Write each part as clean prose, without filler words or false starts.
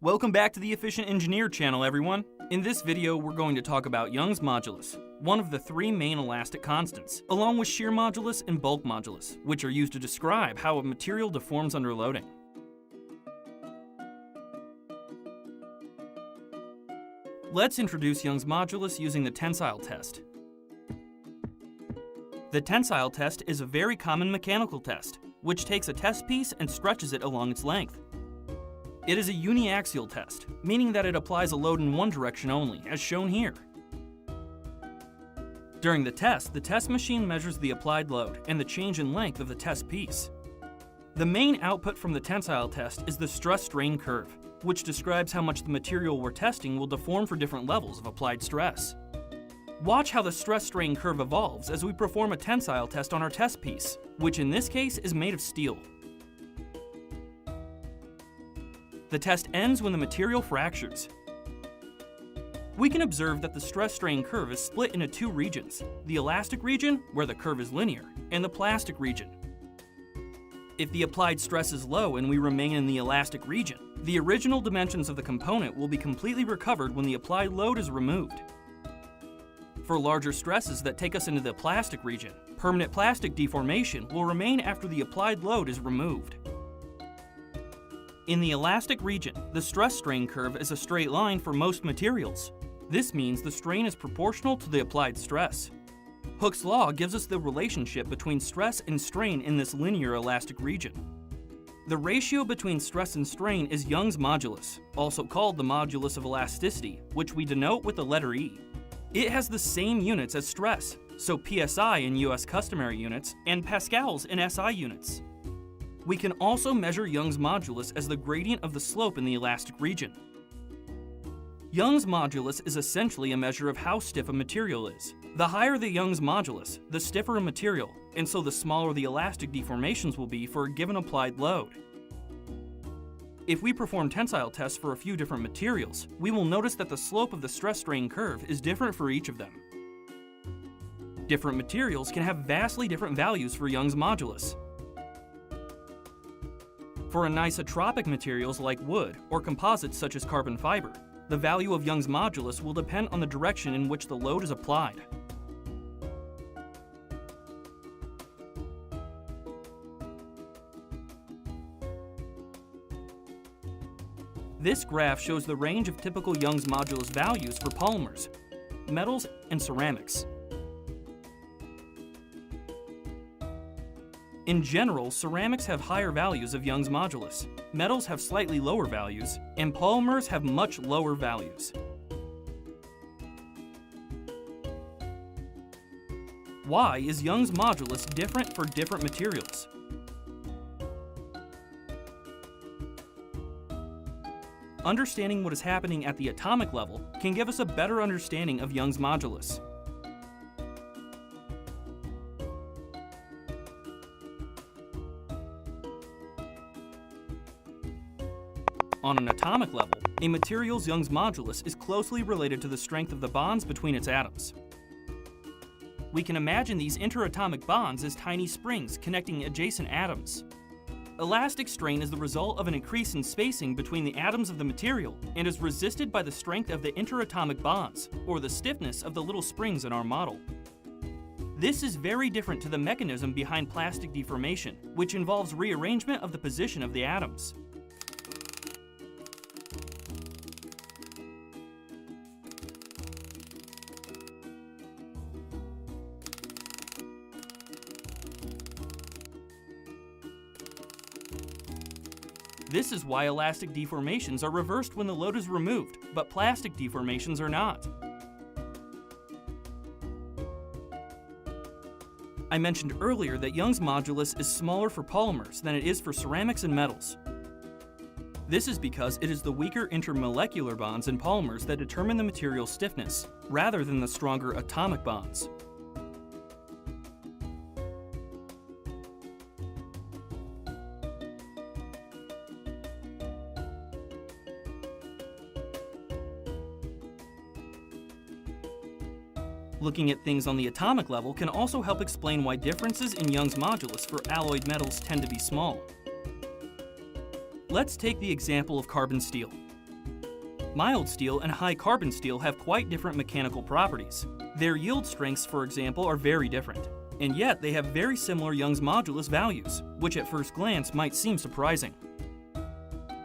Welcome back to the Efficient Engineer channel, everyone. In this video, we're going to talk about Young's modulus, one of the three main elastic constants, along with shear modulus and bulk modulus, which are used to describe how a material deforms under loading. Let's introduce Young's modulus using the tensile test. The tensile test is a very common mechanical test, which takes a test piece and stretches it along its length. It is a uniaxial test, meaning that it applies a load in one direction only, as shown here. During the test machine measures the applied load and the change in length of the test piece. The main output from the tensile test is the stress-strain curve, which describes how much the material we're testing will deform for different levels of applied stress. Watch how the stress-strain curve evolves as we perform a tensile test on our test piece, which in this case is made of steel. The test ends when the material fractures. We can observe that the stress-strain curve is split into two regions, the elastic region, where the curve is linear, and the plastic region. If the applied stress is low and we remain in the elastic region, the original dimensions of the component will be completely recovered when the applied load is removed. For larger stresses that take us into the plastic region, permanent plastic deformation will remain after the applied load is removed. In the elastic region, the stress-strain curve is a straight line for most materials. This means the strain is proportional to the applied stress. Hooke's law gives us the relationship between stress and strain in this linear elastic region. The ratio between stress and strain is Young's modulus, also called the modulus of elasticity, which we denote with the letter E. It has the same units as stress, so PSI in US customary units and pascals in SI units. We can also measure Young's modulus as the gradient of the slope in the elastic region. Young's modulus is essentially a measure of how stiff a material is. The higher the Young's modulus, the stiffer a material, and so the smaller the elastic deformations will be for a given applied load. If we perform tensile tests for a few different materials, we will notice that the slope of the stress-strain curve is different for each of them. Different materials can have vastly different values for Young's modulus. For anisotropic materials like wood or composites such as carbon fiber, the value of Young's modulus will depend on the direction in which the load is applied. This graph shows the range of typical Young's modulus values for polymers, metals, and ceramics. In general, ceramics have higher values of Young's modulus, metals have slightly lower values, and polymers have much lower values. Why is Young's modulus different for different materials? Understanding what is happening at the atomic level can give us a better understanding of Young's modulus. On an atomic level, a material's Young's modulus is closely related to the strength of the bonds between its atoms. We can imagine these interatomic bonds as tiny springs connecting adjacent atoms. Elastic strain is the result of an increase in spacing between the atoms of the material and is resisted by the strength of the interatomic bonds, or the stiffness of the little springs in our model. This is very different to the mechanism behind plastic deformation, which involves rearrangement of the position of the atoms. This is why elastic deformations are reversed when the load is removed, but plastic deformations are not. I mentioned earlier that Young's modulus is smaller for polymers than it is for ceramics and metals. This is because it is the weaker intermolecular bonds in polymers that determine the material's stiffness, rather than the stronger atomic bonds. Looking at things on the atomic level can also help explain why differences in Young's modulus for alloyed metals tend to be small. Let's take the example of carbon steel. Mild steel and high carbon steel have quite different mechanical properties. Their yield strengths, for example, are very different. And yet they have very similar Young's modulus values, which at first glance might seem surprising.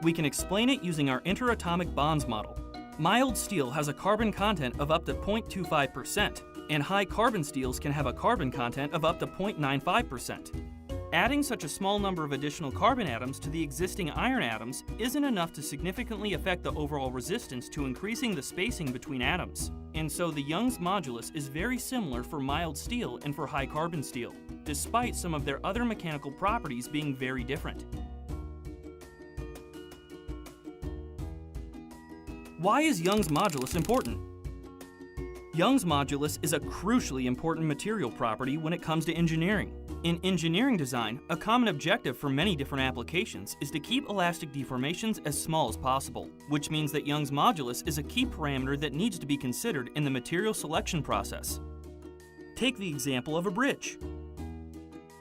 We can explain it using our interatomic bonds model. Mild steel has a carbon content of up to 0.25%, and high carbon steels can have a carbon content of up to 0.95%. Adding such a small number of additional carbon atoms to the existing iron atoms isn't enough to significantly affect the overall resistance to increasing the spacing between atoms. And so the Young's modulus is very similar for mild steel and for high carbon steel, despite some of their other mechanical properties being very different. Why is Young's modulus important? Young's modulus is a crucially important material property when it comes to engineering. In engineering design, a common objective for many different applications is to keep elastic deformations as small as possible, which means that Young's modulus is a key parameter that needs to be considered in the material selection process. Take the example of a bridge.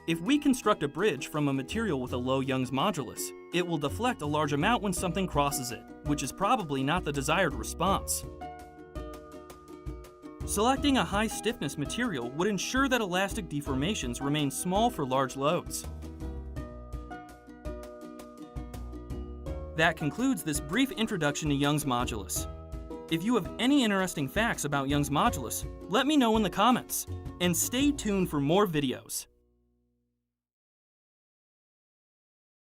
If we construct a bridge from a material with a low Young's modulus, it will deflect a large amount when something crosses it, which is probably not the desired response. Selecting a high stiffness material would ensure that elastic deformations remain small for large loads. That concludes this brief introduction to Young's modulus. If you have any interesting facts about Young's modulus, let me know in the comments, and stay tuned for more videos.